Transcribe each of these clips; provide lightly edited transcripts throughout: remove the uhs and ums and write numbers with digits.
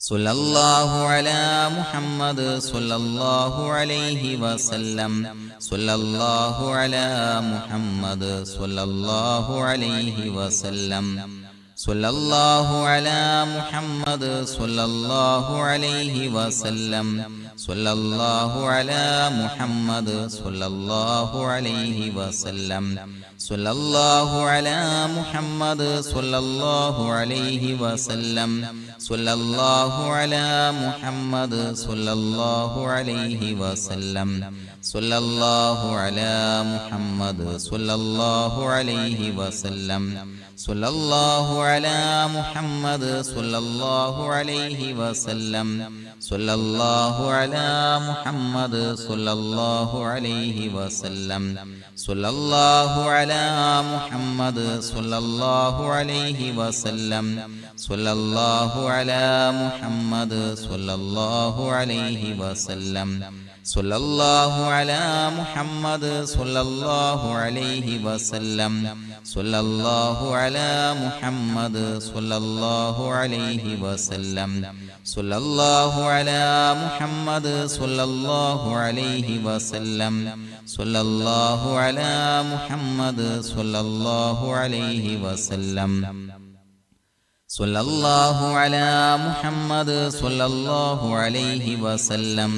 സല്ലല്ലാഹു അലാ മുഹമ്മദ് സല്ലല്ലാഹു അലൈഹി വസല്ലം. സല്ലല്ലാഹു അലാ മുഹമ്മദ് സല്ലല്ലാഹു അലൈഹി വസല്ലം. സല്ലല്ലാഹു അലാ മുഹമ്മദ് സല്ലല്ലാഹു അലൈഹി വസല്ലം. സല്ലല്ലാഹു അലാ മുഹമ്മദ് സല്ലല്ലാഹു അലൈഹി വസല്ലം. സല്ലല്ലാഹു അലാ മുഹമ്മദ് സല്ലല്ലാഹു അലൈഹി വസല്ലം. സല്ലല്ലാഹു അലാ മുഹമ്മദ് സല്ലല്ലാഹു അലൈഹി വസല്ലം. സല്ലല്ലാഹു അലാ മുഹമ്മദ് സല്ലല്ലാഹു അലൈഹി വസല്ലം. സല്ലല്ലാഹു അലാ മുഹമ്മദ് സല്ലല്ലാഹു അലൈഹി വസല്ലം. സല്ലല്ലാഹു അലാ മുഹമ്മദ് സല്ലല്ലാഹു അലൈഹി വസല്ലം. സല്ലല്ലാഹു അലാ മുഹമ്മദ് സല്ലല്ലാഹു അലൈഹി വസല്ലം. സല്ലല്ലാഹു അലാ മുഹമ്മദ് സല്ലല്ലാഹു അലൈഹി വസല്ലം. സല്ലല്ലാഹു അലാ മുഹമ്മദ് സല്ലല്ലാഹു അലൈഹി വസല്ലം. സല്ലല്ലാഹു അലാ മുഹമ്മദ് സല്ലല്ലാഹു അലൈഹി വസല്ലം. സല്ലല്ലാഹു അലാ മുഹമ്മദ് സല്ലല്ലാഹു അലൈഹി വസല്ലം. സല്ലല്ലാഹു അലാ മുഹമ്മദ് സല്ലല്ലാഹു അലൈഹി വസല്ലം. സല്ലല്ലാഹു അലാ മുഹമ്മദ് സല്ലല്ലാഹു അലൈഹി വസല്ലം.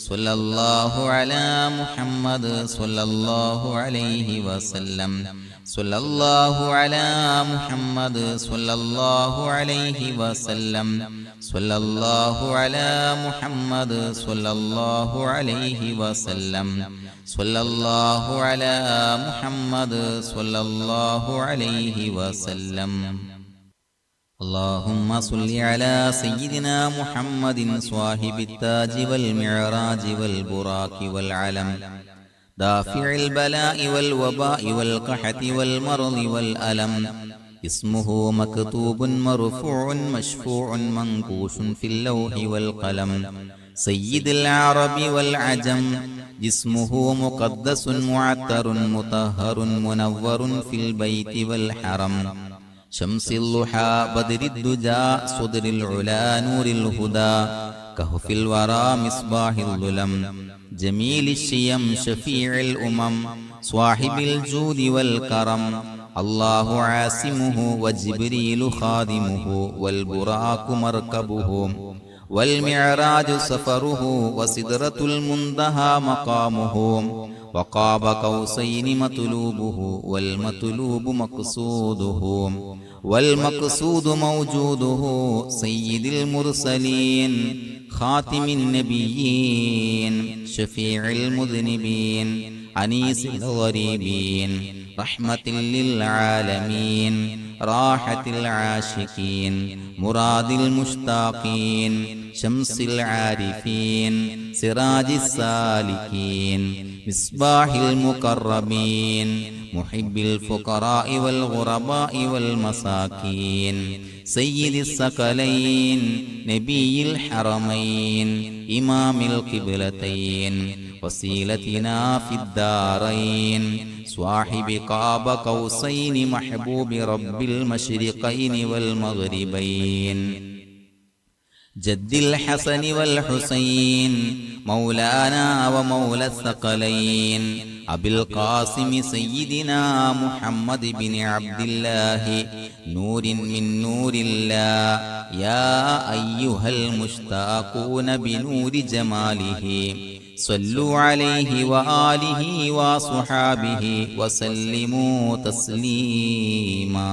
സല്ലല്ലാഹു അലാ മുഹമ്മദ് സല്ലല്ലാഹു അലൈഹി വസല്ലം. സല്ലല്ലാഹു അലാ മുഹമ്മദ് സല്ലല്ലാഹു അലൈഹി വസല്ലം. സല്ലല്ലാഹു അലാ മുഹമ്മദ് സല്ലല്ലാഹു അലൈഹി വസല്ലം. സല്ലല്ലാഹു അലാ മുഹമ്മദ് സല്ലല്ലാഹു അലൈഹി വസല്ലം. اللهم صل على سيدنا محمد صاحب التاج والمعراج والبراق والعلم دافع البلاء والوباء والقحط والمرض والألم. اسمه مكتوب مرفوع مشفوع منقوش في اللوح والقلم. سيد العرب والعجم. جسمه مقدس معطر مطهر منور في البيت والحرم. شمس الضحى بدر الدجى صدر العلا نور الهدى كهف الورى مصباح الظلم. جميل الشيم شفيع الأمم صاحب الجود والكرم. الله عاصمه وجبريل خادمه والبراق مركبه والمعراج سفره وسدرة المنتهى مقامه. وقاب قوسين مطلوبه والمطلوب مقصوده والمقصود موجوده. سيد المرسلين خاتم النبيين شفيع المذنبين أنيس الغريبين رحمة للعالمين راحة العاشقين مراد المشتاقين شمس العارفين سراج السالكين مصباح المقربين محب الفقراء والغرباء والمساكين. سيد الثقلين نبي الحرمين إمام القبلتين وسيلتنا في الدارين. صاحب قاب قوسين محبوب رب المشرقين والمغربين. جد الحسن والحسين مولانا ومولى الثقلين. أبي القاسم سيدنا محمد بن عبد الله نور من نور الله. يا أيها المشتاقون بنور جماله صلوا عليه وآله وصحابه وسلموا تسليما.